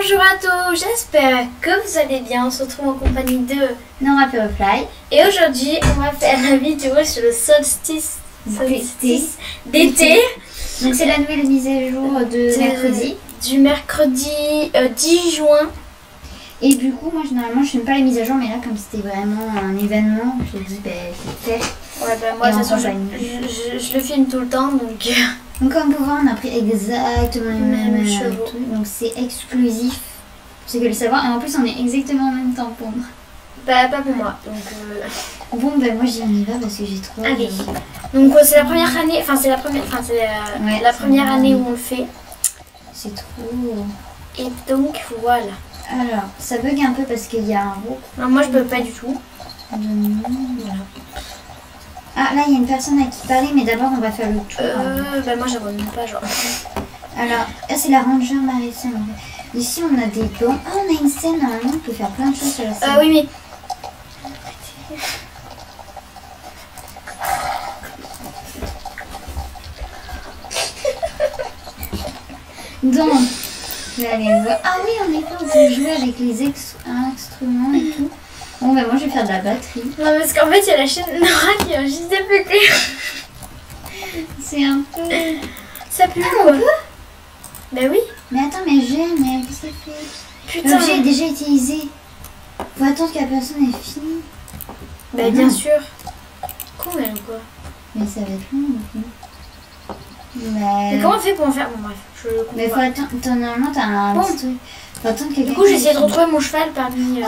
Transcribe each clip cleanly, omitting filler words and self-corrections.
Bonjour à tous, j'espère que vous allez bien. On se retrouve en compagnie de Nora Purifly. Et aujourd'hui, on va faire la vidéo sur le solstice d'été. Donc c'est la nouvelle mise à jour de mercredi. Du mercredi 10 juin. Et du coup, moi généralement je n'aime pas les mises à jour, mais là comme c'était vraiment un événement, je me dis je vais le faire. Ouais, bah moi de toute façon je le filme tout le temps donc... Donc comme vous voyez, on a pris exactement les mêmes chevaux. trucs, donc c'est exclusif. C'est que le savoir, et en plus on est exactement en même temps pour moi. Bah pas pour moi, donc... Bon ben moi j'y y va parce que j'ai trop... Allez, donc c'est la première année, c'est la première année où on le fait. C'est trop... Et donc voilà. Alors, ça bug un peu parce qu'il y a un roux. Non, moi je peux pas du tout. Voilà. Ah, là il y a une personne à qui parler, mais d'abord on va faire le tour. Bah moi j'abonne pas, genre. Alors, là c'est la ranger Marissa. Ici on a des bancs. Ah, on a une scène, normalement on peut faire plein de choses sur la scène. Oui, mais... Donc, je vais aller voir. Ah oui, en effet, on peut jouer avec les instruments et tout. Bon, ben moi je vais faire de la batterie. Non, parce qu'en fait, il y a la chaîne Nora qui a juste des pétés. C'est un peu... Ça pue Ah, quoi. on peut ? Bah oui. Mais attends, mais qu'est-ce qu'elle fait ? Putain. L'objet est déjà utilisé. Faut attendre que la personne ait fini. Bah bien sûr. Con elle ou quoi. Mais ça va être long du coup. Mais comment on fait pour en faire? Bon bref, je comprends. Mais faut attendre, normalement t'as un petit truc. Faut attendre que du coup j'ai essayé de retrouver mon cheval parmi... Oh,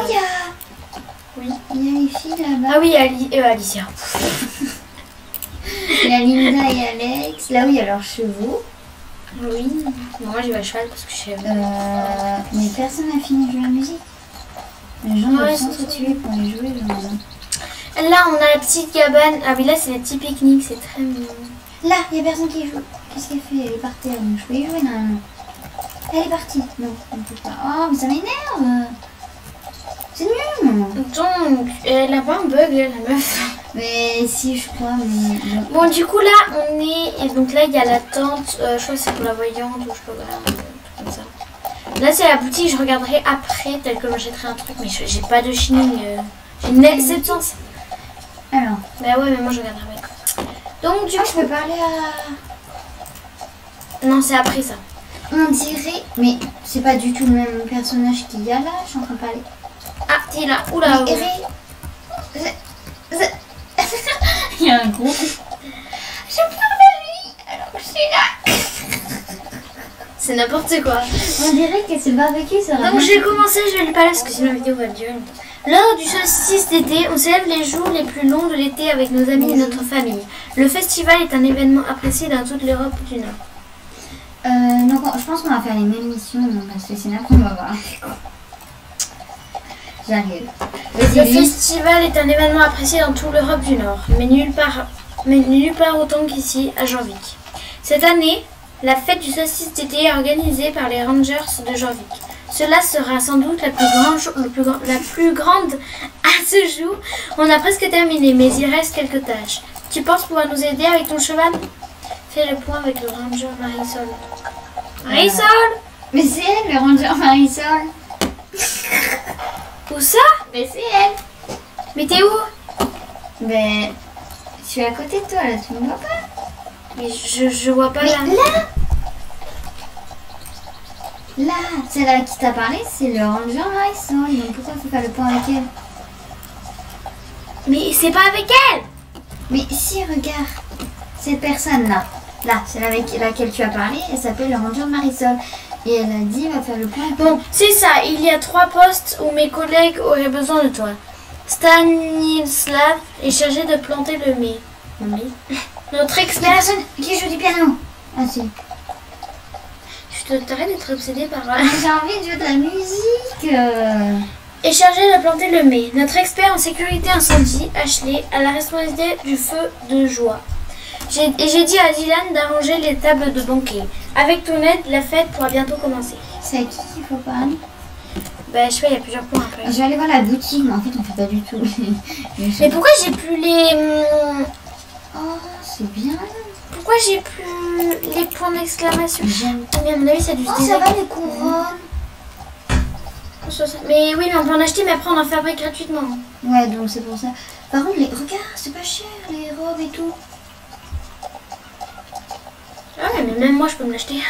Oui. Il y a les filles là-bas. Ah oui, Alicia. Il y a Linda et Alex. Là où il y a leurs chevaux. Oui. Bon, moi j'ai pas le cheval parce que je sais... Mais personne n'a fini de jouer la musique. Les gens doivent s'entretuer pour les jouer. Là on a la petite cabane. Ah oui là c'est le petit pique-nique, c'est très mignon. Là, il y a personne qui joue. Qu'est-ce qu'elle fait? Elle est par terre, donc je peux y jouer normalement. Elle est partie. Non, on ne peut pas. Oh, mais ça m'énerve. C'est nul. Donc, elle a pas un bug là, la meuf. Mais si, je crois. Mais... Bon, du coup là, on est... Et donc là, il y a la tente. Je crois que c'est pour la voyante ou je sais pas, un truc comme ça. Là, c'est la boutique. Je regarderai après, tel que j'achèterai un truc. Mais j'ai pas de chenille. J'ai une exception. Alors. Bah ouais, mais moi je regarderai. Donc du coup, je peux parler à... Non, c'est après ça. On dirait... Mais c'est pas du tout le même personnage qu'il y a là, je suis en train de parler. Ah, t'es là. Oula. Il y a un gros... Je parle de lui alors que je suis là. C'est n'importe quoi. On dirait que c'est barbecue sur Donc j'ai commencé, je vais lui parler parce que sinon la vidéo va durer longtemps. Lors du solstice d'été, on célèbre les jours les plus longs de l'été avec nos amis et notre famille. Le festival est un événement apprécié dans toute l'Europe du Nord. Donc je pense qu'on va faire les mêmes missions, parce que c'est là qu'on va voir. J'arrive. Le festival est un événement apprécié dans toute l'Europe du Nord, mais nulle part autant qu'ici à Janvic. Cette année, la fête du solstice d'été est organisée par les Rangers de Janvic. Cela sera sans doute la plus grande à ce jour. On a presque terminé, mais il reste quelques tâches. Tu penses pouvoir nous aider avec ton cheval? Fais le point avec le ranger Marisol. Marisol! Mais c'est elle, le ranger Marisol. Où ça? Mais c'est elle. Mais t'es où? Mais je suis à côté de toi là, tu me vois pas? Mais je vois pas là. Là, celle-là qui t'a parlé, c'est le ranger Marisol. Donc pourquoi il faut faire le point avec elle? Mais c'est pas avec elle! Mais si, regarde. Cette personne-là, celle avec laquelle tu as parlé, elle s'appelle le ranger Marisol. Et elle a dit, va faire le point. Bon, c'est ça. Il y a 3 postes où mes collègues auraient besoin de toi. Stanislav est chargé de planter le mai. Notre expert... Personne qui joue du piano. Ah si. T'arrêtes d'être obsédée par... J'ai envie de jouer de la musique. Est chargé de planter le mai. Notre expert en sécurité incendie, Ashley, a la responsabilité du feu de joie. J'ai dit à Dylan d'arranger les tables de banquet. Avec ton aide, la fête pourra bientôt commencer. C'est à qui qu'il faut parler? Bah je sais pas, il y a plusieurs points après. Je vais aller voir la boutique, mais en fait on fait pas du tout. Mais pourquoi j'ai plus les... Oh, c'est bien. Pourquoi j'ai plus les points d'exclamation? J'aime. Mais à mon avis, ça a dû se Oh, ça va les couronnes. 60. Mais oui, mais on peut en acheter, mais après on en fabrique gratuitement. Ouais, donc c'est pour ça. Par contre, regarde, c'est pas cher, les robes et tout. Ah ouais, mais même moi je peux me l'acheter.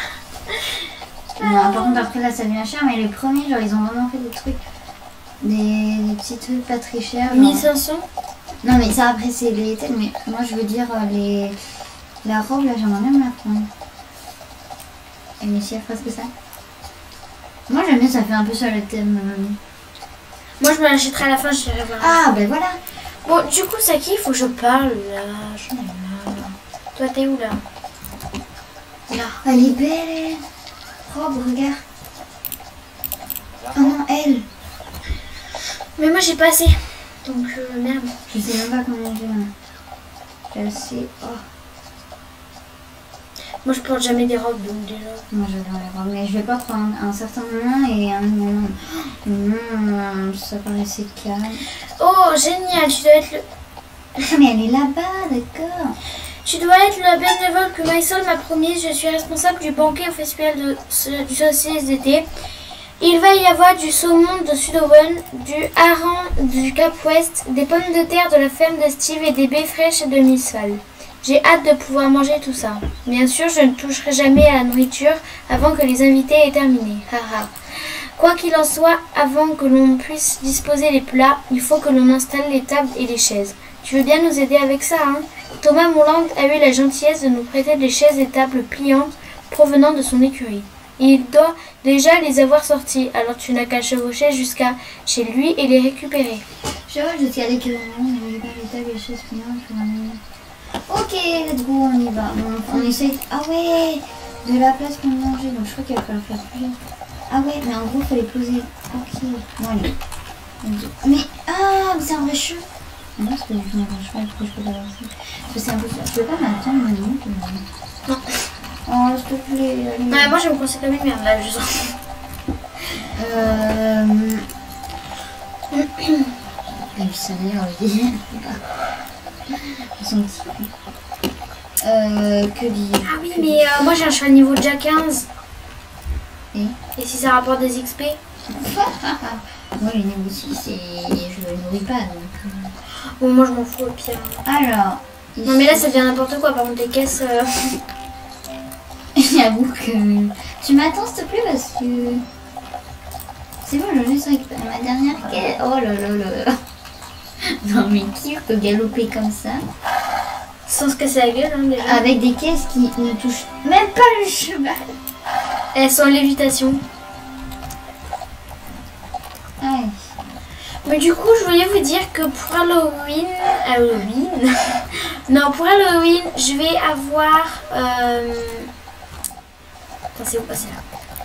Non, par contre, après là, ça devient cher, mais les premiers, genre, ils ont vraiment fait des trucs. Des petits trucs pas très chers. Genre... 1500. Non, mais ça, après, c'est les thèmes. Mais moi, je veux dire, la robe, là, j'aimerais bien me la prendre. Et mais si elle ferait que ça. Moi, j'aime bien, ça fait un peu ça le thème. Moi, je me l'achèterai à la fin, je dirai voir. Ah, ben voilà. Bon, du coup, ça qui il faut que je parle là. J'en ai marre. Toi, t'es où là? Là. Elle est belle. Robe, regarde. Oh non, elle. Mais moi, j'ai pas assez. Donc, merde. Je sais même pas combien j'ai. J'ai assez. Oh. Moi, je porte jamais des robes, donc déjà. Moi, j'adore les robes, mais je vais pas prendre un certain moment et un moment. Ça paraissait calme. Oh, génial, tu dois être le... Ah, mais elle est là-bas, d'accord. Tu dois être le bénévole que Maïsol m'a promis. Je suis responsable du banquet au festival du saucisse d'été. Il va y avoir du saumon de Sudowen, du hareng du Cap Ouest, des pommes de terre de la ferme de Steve et des baies fraîches de Miss Fall. J'ai hâte de pouvoir manger tout ça. Bien sûr, je ne toucherai jamais à la nourriture avant que les invités aient terminé. Haha. Quoi qu'il en soit, avant que l'on puisse disposer les plats, il faut que l'on installe les tables et les chaises. Tu veux bien nous aider avec ça, hein? Thomas Moulin a eu la gentillesse de nous prêter des chaises et tables pliantes provenant de son écurie. Il doit déjà les avoir sorties, alors tu n'as qu'à chevaucher jusqu'à chez lui et les récupérer. Je vois jusqu'à l'écurie, je récupère les tables et les chaises pliantes pour amener. Ok, let's go, on y va. On essaye. Ah ouais, de la place pour manger, donc je crois qu'il va falloir faire plusieurs. Ah ouais, mais en gros, il faut les poser. Ok, bon allez. Mais, ah, mais c'est un vrai cheveu. Non, c'est pas du tout un vrai cheveu, pourquoi je peux pas avancer? Parce que c'est un peu ça. Je peux pas m'attendre maintenant. Non. Oh, s'il te plaît. Ouais, moi je me conseille comme une merde là, je sens. Le salaire, oui. Ils sont petits. Que dire? Ah oui, mais moi j'ai un cheval niveau déjà 15. Et si ça rapporte des XP? Moi les niveau 6 et je le nourris pas donc. Bon, moi je m'en fous au pire. Alors. Non, mais là ça devient n'importe quoi, par contre, les caisses. J'avoue que. Tu m'attends s'il te plaît parce que. C'est bon, je vais juste récupérer ma dernière caisse. Oh là là là là. Non, mais qui peut galoper comme ça? Sans se casser la gueule, hein, déjà. Avec des caisses qui ne touchent même pas le cheval. Elles sont en lévitation. Aïe. Mais du coup, je voulais vous dire que pour Halloween... Non, pour Halloween, je vais avoir... Attends, c'est où passer là?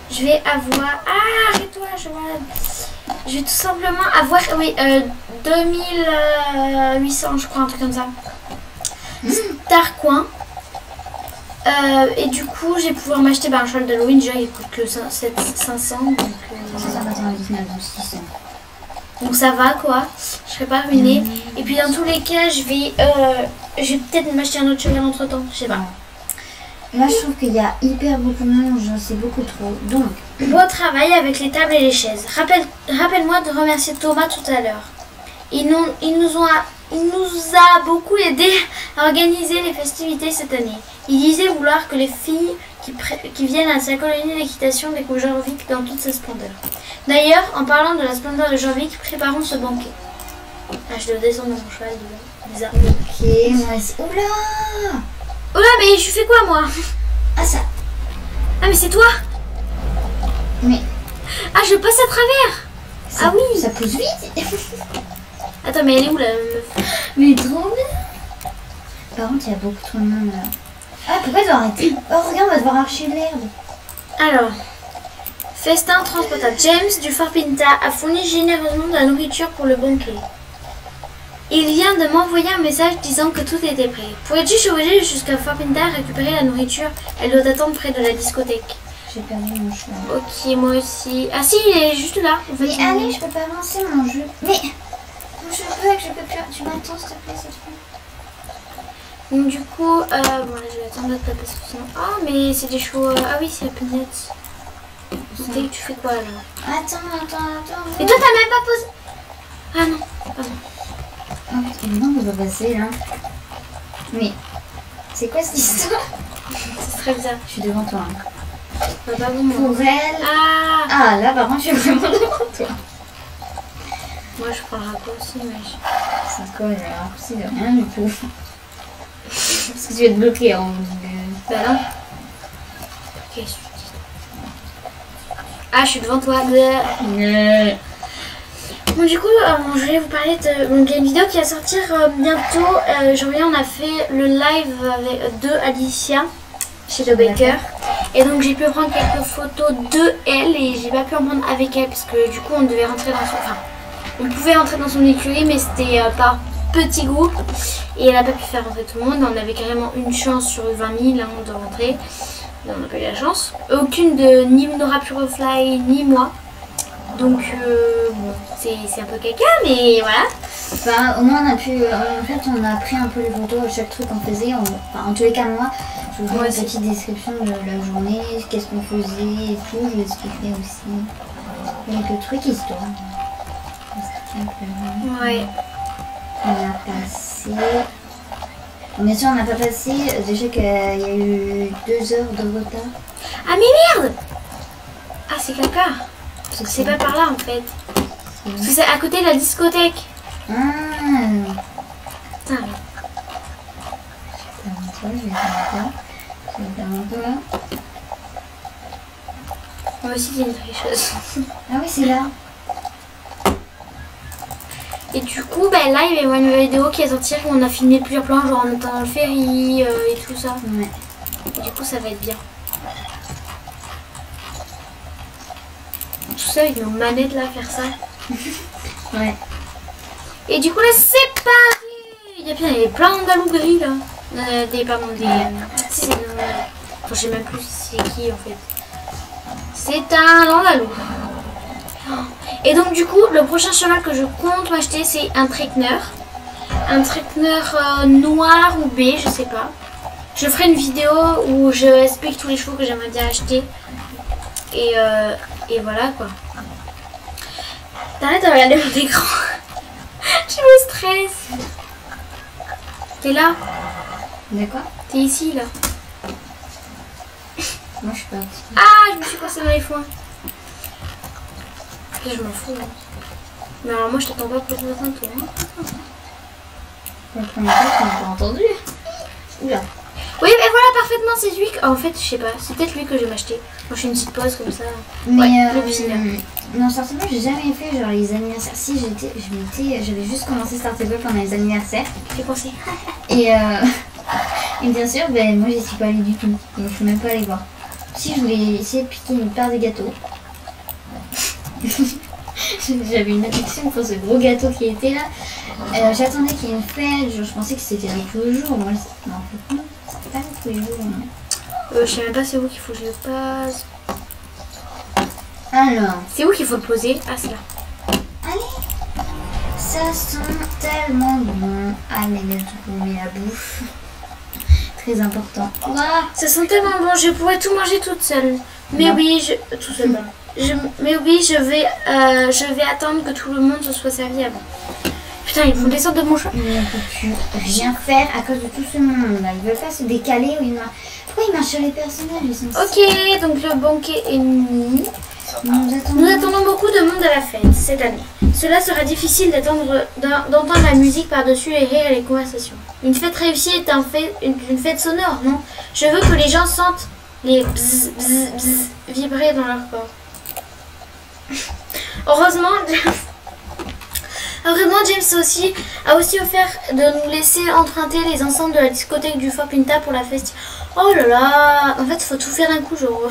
Je vais avoir... Ah, arrête-toi, je vais tout simplement avoir... Oui, 2800, je crois, un truc comme ça. Starcoin. Et du coup, je vais pouvoir m'acheter un cheval d'Halloween. Déjà, il coûte que 500. Donc, 599 ou 600. donc ça va quoi. Je serai pas ruinée. Et puis dans tous les cas, je vais peut-être m'acheter un autre cheval entre temps. Je sais pas. Là, je trouve qu'il y a hyper beaucoup de monde. C'est beaucoup trop. Donc, beau travail avec les tables et les chaises. Rappelle-moi de remercier Thomas tout à l'heure. Il nous a beaucoup aidé à organiser les festivités cette année. Il disait vouloir que les filles qui viennent à sa colonie d'équitation découvrent Jorvik dans toute sa splendeur. D'ailleurs, en parlant de la splendeur de Jorvik, préparons ce banquet. Ah, je dois descendre mon cheval bizarre. Ok, moi aussi. Oula! Oula, mais je fais quoi moi? Ah, ça. Ah, mais c'est toi? Mais. Ah, je passe à travers! Ça, ah oui! Ça pousse vite! Attends, mais elle est où la meuf? Mais trop bien! Par contre, il y a beaucoup trop de monde là. Ah, pourquoi tu dois arrêter? Oh, regarde, on va devoir arracher l'herbe. Alors, festin transportable. James du Fort Pinta a fourni généreusement de la nourriture pour le banquet. Il vient de m'envoyer un message disant que tout était prêt. Pourrais-tu chevaucher jusqu'à Fort Pinta et récupérer la nourriture? Elle doit attendre près de la discothèque. J'ai perdu mon cheval. Ok, moi aussi. Ah si, il est juste là. En fait, mais allez, je peux pas avancer mon jeu. Mais je peux plus. Tu m'attends s'il te plaît, Donc du coup, bon là je vais attendre de taper sinon. Ah mais c'est des chevaux. Ah oui, c'est la Peanuts. Tu fais quoi là? Attends. Et toi, t'as même pas posé. Ah non, pardon. Oh putain, non, on va passer là. Mais, c'est quoi cette histoire? C'est très bizarre. Je suis devant toi. Hein. Bah, pas bon, moi. Pour elle. Ah, Ah, là par contre, je suis vraiment devant toi. moi je prends le raccourci, mais C'est quoi le raccourci de rien du tout? Parce que tu vas te bloquer en. Bah non. Ok, ah, je suis devant toi. Bon, du coup, je voulais vous parler de. Donc, il y a une vidéo qui va sortir bientôt. Janvier, on a fait le live de Alicia chez The Baker. Et donc, j'ai pu prendre quelques photos de elle et j'ai pas pu en prendre avec elle parce que du coup, on devait rentrer dans son. Enfin, on pouvait rentrer dans son écurie, mais c'était par petit groupe et elle a pas pu faire rentrer tout le monde. On avait carrément une chance sur 20 000 hein, de rentrer. On n'a pas eu la chance. Aucune de ni Nora Purofly ni moi. Donc bon, c'est un peu caca, mais voilà. Enfin, au moins on a pu. En fait, on a pris un peu les photos à chaque truc qu'on faisait. Enfin, en tous les cas, moi, je vous fais une petite description de la journée, qu'est-ce qu'on faisait et tout. Je vous expliquerai aussi quelques trucs histoire. Ouais. On a passé. Bien sûr, on n'a pas passé. Déjà qu'il y a eu 2 heures de retard. Ah mais merde! Ah c'est caca. C'est pas par là en fait. Parce que c'est à côté de la discothèque. Ah. Putain. Moi aussi c'est une tricheuse. Ah oui, c'est là. Et du coup, bah, là il va y avoir une nouvelle vidéo qui va sortir où on a filmé plusieurs plans, genre en étant dans le ferry et tout ça. Ouais. Et du coup, ça va être bien. Tout ça avec nos manettes là, faire ça. Ouais. Et du coup, là, c'est pareil. Il y avait plein d'andalous gris là. Pardon, des. C'est enfin, je sais même plus c'est qui en fait. C'est un andalou. Et donc du coup, le prochain cheval que je compte m'acheter, c'est un Trekner. Un Trekner noir ou beige, je sais pas. Je ferai une vidéo où je explique tous les chevaux que j'aimerais bien acheter. Et voilà quoi. T'arrêtes de regarder mon écran. Je me stresse. T'es là? D'accord. T'es ici là. Moi je suis partie. Ah, je me suis passée dans les foins. Je m'en fous. Hein. Mais alors moi je t'attends pas pour le toi. Hein. La première fois qu'on n'a pas entendu. Oula. Oui mais voilà parfaitement c'est lui que... Oh, en fait je sais pas, c'est peut-être lui que je vais m'acheter. Moi je fais une petite pause comme ça. Mais ouais, le petit, là. Non, certainement j'ai jamais fait genre les anniversaires. Si j'avais juste commencé Startable pendant les anniversaires. J'ai pensé. Et bien sûr, ben, moi j'y suis pas allée du tout. Donc je suis même pas allée voir. Si je voulais essayer de piquer une part des gâteaux. J'avais une affection pour ce gros gâteau qui était là. J'attendais qu'il y ait une fête. Genre, je pensais que c'était là tous les jours. Moi, non, en fait, non, c'était pas là tous les jours. Je sais même pas c'est où qu'il faut que je le passe. Alors. C'est où qu'il faut le poser? Ah c'est là. Allez. Ça sent tellement bon. Allez, let's go, on met la bouffe. Très important. Wow, ça sent tellement bon, je pourrais tout manger toute seule. Mais non. Oui, tout seul. Mais oui, je vais attendre que tout le monde se soit servi avant. Putain, ils vont descendre de mon chemin. Mais on peut plus rien faire à cause de tout ce monde là. Ils veulent pas se décaler. Pourquoi ils marchent sur les personnages? Ils sont ok, donc le banquet est mis. Nous attendons beaucoup de monde à la fête cette année. Cela sera difficile d'entendre la musique par-dessus les rires et les conversations. Une fête réussie est une fête sonore, non? Je veux que les gens sentent les bzz, bzz, bzz vibrer dans leur corps. Heureusement, James a aussi offert de nous laisser emprunter les enceintes de la discothèque du Fort Pinta pour la fête. Oh là là! En fait, il faut tout faire d'un coup, genre.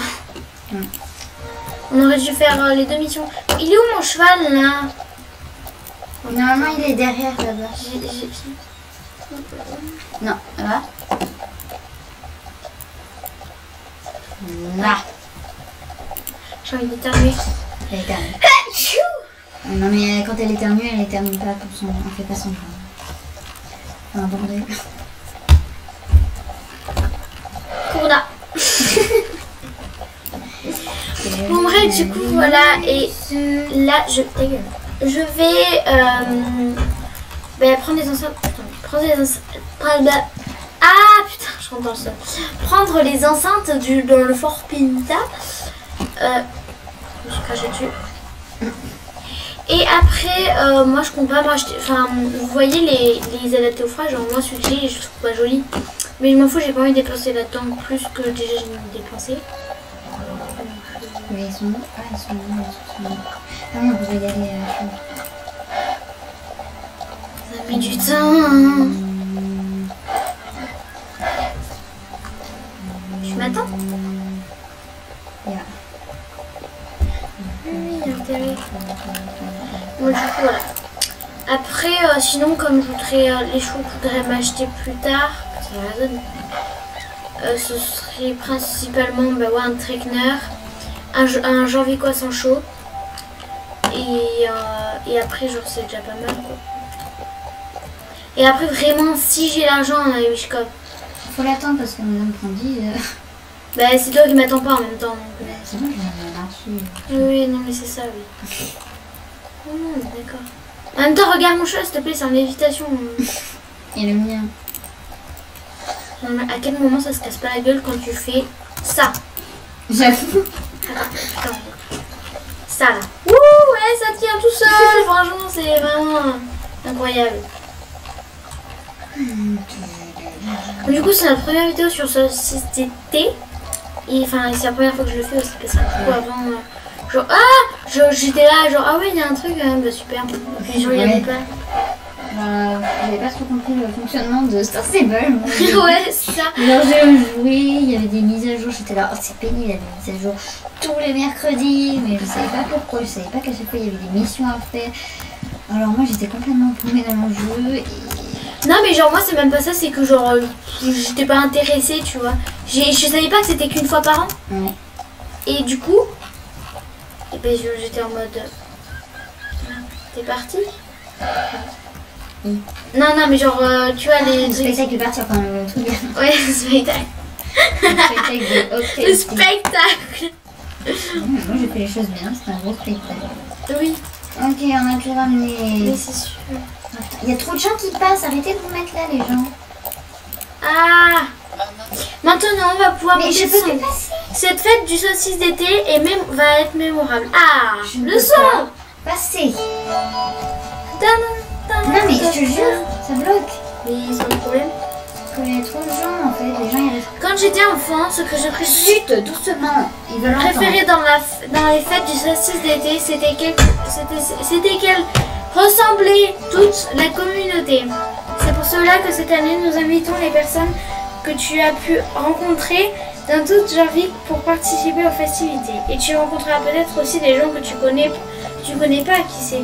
On aurait dû faire les 2 missions. Il est où mon cheval là? Normalement, il est derrière là-bas. Non, là. Là. J'ai envie d'éternuer. Elle éternue. Non mais quand elle éternue, elle éternue pas pour son... Elle fait pas son genre. Enfin, bordel. Courda. Bon bref, du coup voilà, et là je vais prendre les enceintes. Ah putain, je rentre dans le sol. Prendre les enceintes dans le Fort Pinta. Je me suis craché dessus. Et après, moi je compte pas m'acheter. Enfin, vous voyez les adaptés au froid, genre moi celui que j'ai, je trouve pas joli. Mais je m'en fous, j'ai pas envie de dépenser là-dedans plus que déjà j'ai dépensé. Mais ils sont où? Ah, ils sont où? Ah non, vous allez aller ça met du temps. Tu m'attends? Yeah. Oui, intérêt. Bon, du coup, voilà. Après, sinon, comme je voudrais les choux, je voudrais m'acheter plus tard. C'est la zone. Ce serait principalement un traîneur, un janvier sans chaud. Et après, genre, c'est déjà pas mal, quoi. Et après, vraiment, si j'ai l'argent, Wishcop. Faut l'attendre parce que madame Candy. Bah, c'est toi qui m'attends pas en même temps. C'est bon, j'ai marché. Oui, non, mais c'est ça, oui. D'accord. En même temps, regarde mon chat, s'il te plaît, c'est en lévitation. Et le mien. À quel moment ça se casse pas la gueule quand tu fais ça? J'avoue. Attends, ça là. Ouh, ouais, ça tient tout seul. Franchement, c'est vraiment incroyable. Du coup, c'est la première vidéo sur ce CCT. Et enfin, c'est la première fois que je le fais aussi parce que du coup, avant, genre, j'étais là, genre, ah ouais, il y a un truc, bah super. Et puis, genre, il y avait pas. J'avais pas trop compris le fonctionnement de Star Stable. Ouais, c'est ça. Genre, j'ai joué, il y avait des mises à jour, j'étais là, oh c'est pénible, il y avait des mises à jour tous les mercredis, mais je savais pas pourquoi, je savais pas qu'à chaque fois il y avait des missions à faire. Alors, moi j'étais complètement paumée dans mon jeu. Non, mais genre, moi c'est même pas ça, c'est que genre, j'étais pas intéressée, tu vois. Je savais pas que c'était qu'une fois par an. Ouais. Et du coup, et ben, j'étais en mode. T'es parti? Oui. Non, mais genre, tu vois, les. Le spectacle est parti, enfin le truc. Ouais, le spectacle. Le spectacle. Moi j'ai fait les choses bien, c'est un gros spectacle. Oui. Ok, on a tout ramené. Mais c'est sûr. Il y a trop de gens qui passent, arrêtez de vous mettre là les gens. Ah! Maintenant, on va pouvoir mais je peux descendre. plus passer. Cette fête du saucisse d'été va être mémorable. Ah! Je Le peux son! pas passer. Non, mais je te jure, ça bloque. Mais c'est un problème. Parce qu'il y a trop de gens en fait, les gens ils restent. Quand j'étais enfant, ce que je préférais. Chut, doucement. Ils veulent préféré dans les fêtes du saucisse d'été, c'était qu'elles ressemblaient toute la communauté. C'est pour cela que cette année, nous invitons les personnes que tu as pu rencontrer dans toute Janvier pour participer aux festivités. Et tu rencontreras peut-être aussi des gens que tu connais pas, qui sait.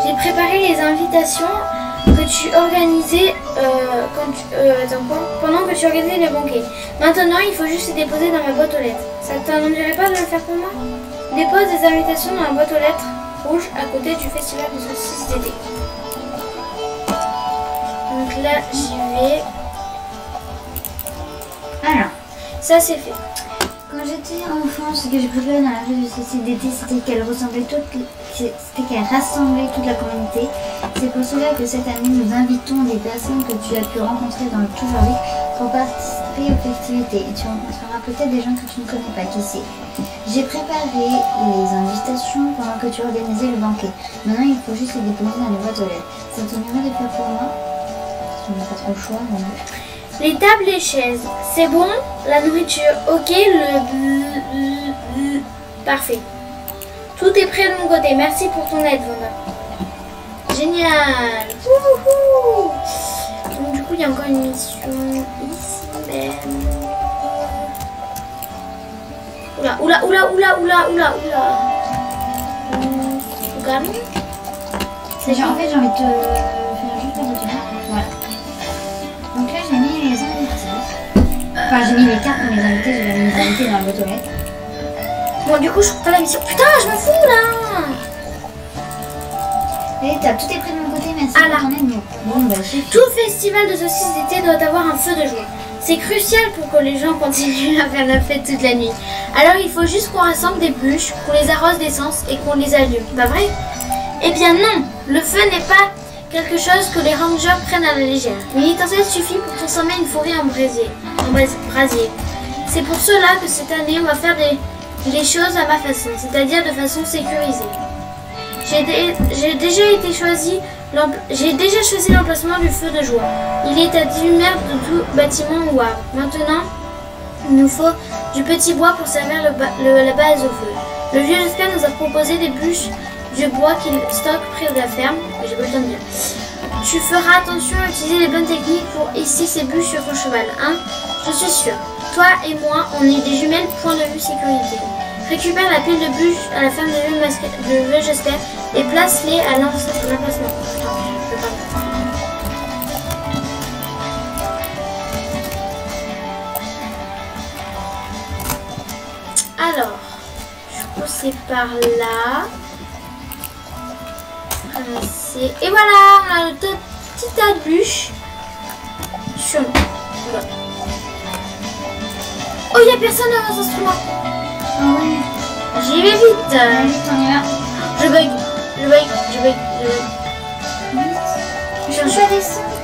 J'ai préparé les invitations que tu organisais pendant que tu organisais le banquet. Maintenant, il faut juste les déposer dans ma boîte aux lettres. Ça ne t'ennuierait pas de le faire pour moi? Dépose des invitations dans la boîte aux lettres rouge à côté du festival de saucisses d'été. Donc là, j'y vais. Alors, ça c'est fait. quand j'étais enfant, ce que je préférais dans la fête du saucisse d'été, c'était qu'elle rassemblait toute la communauté. C'est pour cela que cette année, nous invitons des personnes que tu as pu rencontrer dans le tout Janvier pour participer aux festivités. Et tu rencontreras peut-être des gens que tu ne connais pas, qui sait. J'ai préparé les invitations pendant que tu organisais le banquet. Maintenant, il faut juste les déposer dans les boîtes aux lettres. Ça t'ennuierait de faire pour moi? Tu n'as pas trop le choix, mais... Les tables, les chaises, c'est bon. La nourriture, ok. Parfait. Tout est prêt de mon côté. Merci pour ton aide, Vona. Génial. Wouhou. Donc du coup, il y a encore une mission ici même. Oula. Calme. En fait, j'ai envie de te faire juste le retour. Voilà. Donc là, j'ai mis les invités. Enfin, j'ai mis les cartes pour les invités, j'ai mis les invités dans la boîte aux lettres. Bon, du coup, je trouve pas la mission. Putain, je m'en fous là. Et t'as tout est prêt de mon côté, merci Ah, là. pour ton aide. Bon, bah, j'ai fait. Tout festival de saucisses d'été doit avoir un feu de joie. C'est crucial pour que les gens continuent à faire la fête toute la nuit. Alors il faut juste qu'on rassemble des bûches, qu'on les arrose d'essence et qu'on les allume. Pas vrai? Eh bien non, le feu n'est pas quelque chose que les rangers prennent à la légère. Une étincelle suffit pour transformer une forêt en brasier. C'est pour cela que cette année, on va faire les choses à ma façon, c'est-à-dire de façon sécurisée. J'ai déjà choisi l'emplacement du feu de joie. Il est à 18 mètres de tout bâtiment ou arbre. Maintenant, il nous faut du petit bois pour servir la base au feu. Le vieux Jasper nous a proposé des bûches de bois qu'il stocke près de la ferme. J'ai pas le temps de dire. Tu feras attention à utiliser les bonnes techniques pour hisser ces bûches sur ton cheval, hein? Je suis sûre. Toi et moi, on est des jumelles point de vue sécurité. Récupère la pile de bûches à la ferme de vieux Jasper et place-les à l'emplacement. Alors, je pousse par là. Ramasser. Et voilà, on a le petit tas de bûches sur nous. Voilà. Oh, il n'y a personne dans mon instrument. Ah oui. J'y vais vite. Vite, on y va. Je bug. Je peux descendre.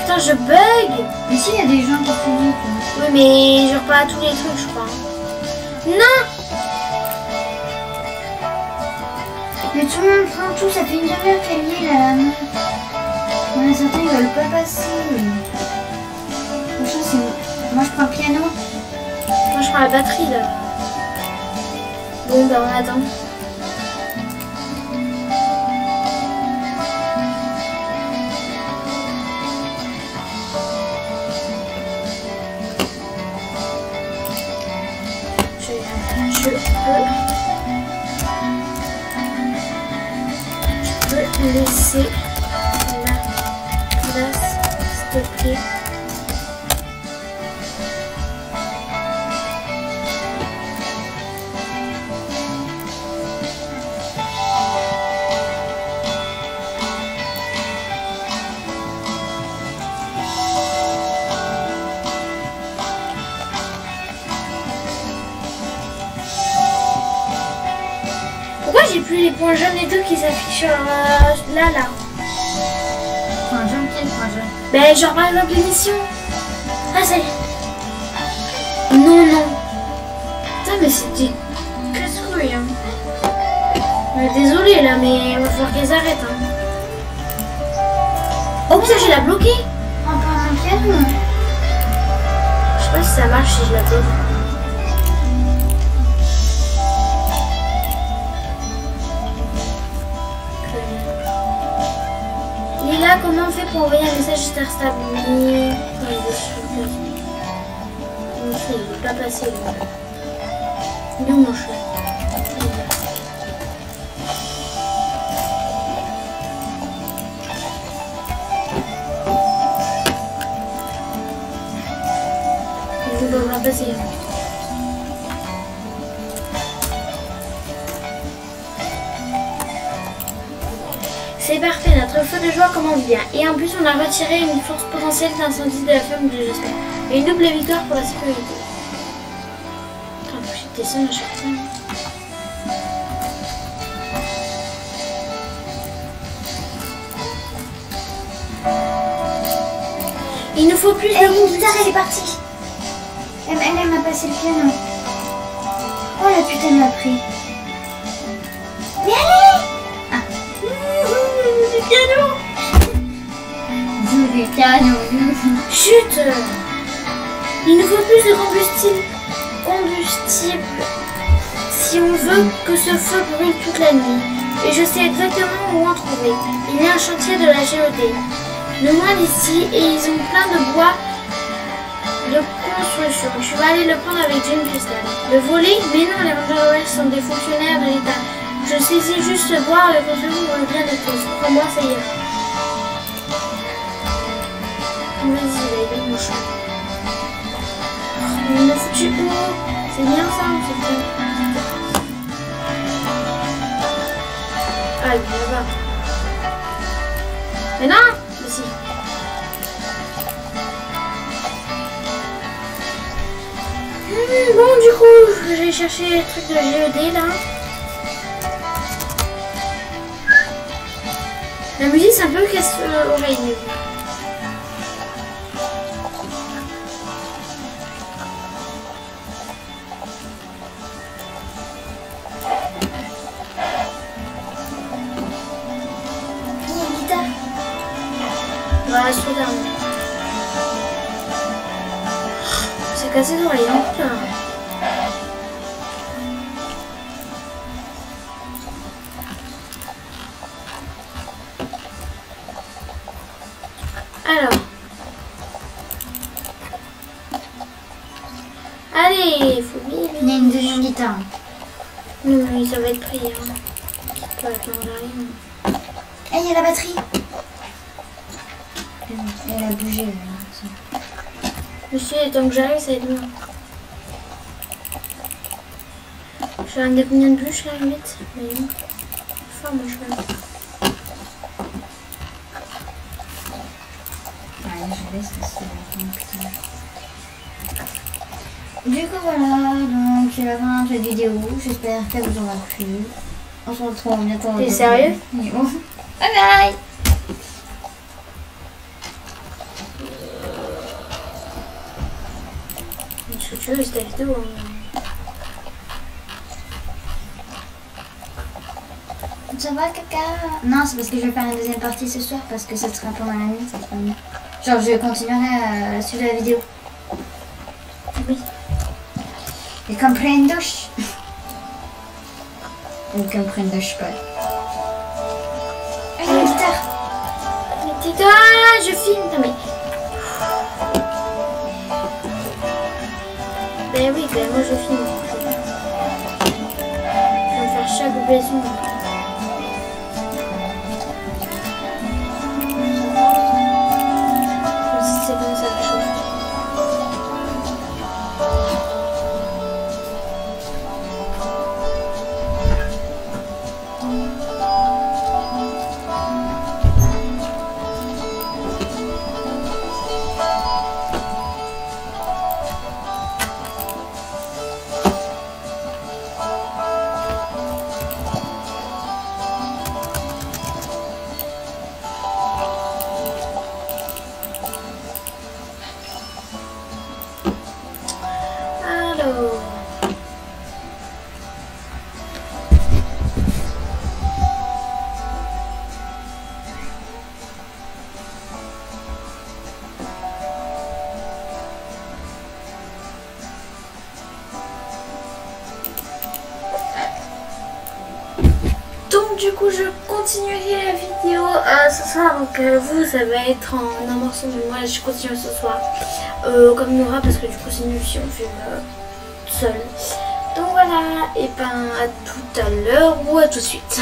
Putain, je bug. Mais si, il y a des gens qui font. Oui, mais je repars à tous les trucs, je crois. Non. Mais tout le monde prend tout, ça fait une demi-heure qu'elle y est là. Il y en a certains, ils veulent pas passer. Franchement, c'est... Moi, je prends le piano. Moi, je prends la batterie, là. Bon, bah, on attend. Je peux laisser la place, s'il te plaît. J'ai plus les points jaunes et tout qui s'affichent là. Point jaune, quel point jaune? Ben genre par exemple l'émission. Ah ça y est. Non. Putain mais c'était casse-couille hein. Désolée là mais il va falloir qu'elles arrêtent hein. Oh putain je l'ai bloqué. Encore un piano. Je sais pas si ça marche si je la bloque. Lila, comment on fait pour envoyer un message stable? Il n'est pas passé. Il est où mon chat? Il ne devra passer. C'est parfait, notre feu de joie commence bien. Et en plus, on a retiré une force potentielle d'incendie de la ferme de Jasper. Et une double victoire pour la sécurité. Attends, faut que je descende à chaque fois. Il nous faut plus de guitare, elle est partie. Elle m'a passé le piano. Oh la putain, elle m'a pris. Mais allez! Du piano. Chut! Il nous faut plus de combustible si on veut que ce feu brûle toute la nuit. Et je sais exactement où en trouver. Il y a un chantier de la géoté, le moins d'ici, et ils ont plein de bois de construction. Je vais aller le prendre avec Jane Crystal. Le voler? Mais non, les Rangers sont des fonctionnaires de l'État. Je saisis juste ce bois avec le second pour le bien de tous. Crois-moi, ça y est. Vas-y, va mon chat. On l'a foutu où? C'est bien ça, c'est bien. Ah, il va là-bas. Mais non! Mais si. Bon, du coup, je vais chercher les trucs de GED là. La musique, c'est un peu casse-oreille. Voilà, soudain. C'est cassé l'oreille, hein, putain. Alors. Allez, faut vivre. Il y a une deuxième guitare. Non, mais ça va être pris. Hein. Ça va être rien. Eh, il y a la batterie. Elle a bougé. Là. Monsieur, tant que j'arrive, ça va être bien. Je vais ramener combien de bûches là, limite. Mais non. Enfin, moi je vais. Ouais, je laisse passer la fin. Du coup, voilà. Donc, c'est la fin de cette vidéo. J'espère qu'elle vous aura plu. On se retrouve bientôt. T'es sérieux? Bye bye. Ce que tu veux, c'est ta vidéo. Ça va, caca? Non, c'est parce que je vais faire une deuxième partie ce soir parce que ça sera pendant la nuit, ça sera mieux. Genre, je continuerai à suivre la vidéo. Oui. Et comprendo. Ou comprendo pas. Ah, il y a une guitare. Mais tais-toi, je filme. Non mais. Ben oui, ben moi je filme. Je vais me faire chaque blason. C'est comme ça que je fais. Du coup, je continuerai la vidéo ce soir. Donc, vous, ça va être en un morceau. Mais moi, je continue ce soir. Comme Nora, parce que du coup, c'est nul si on filme seul. Donc voilà. Et ben, à tout à l'heure ou à tout de suite.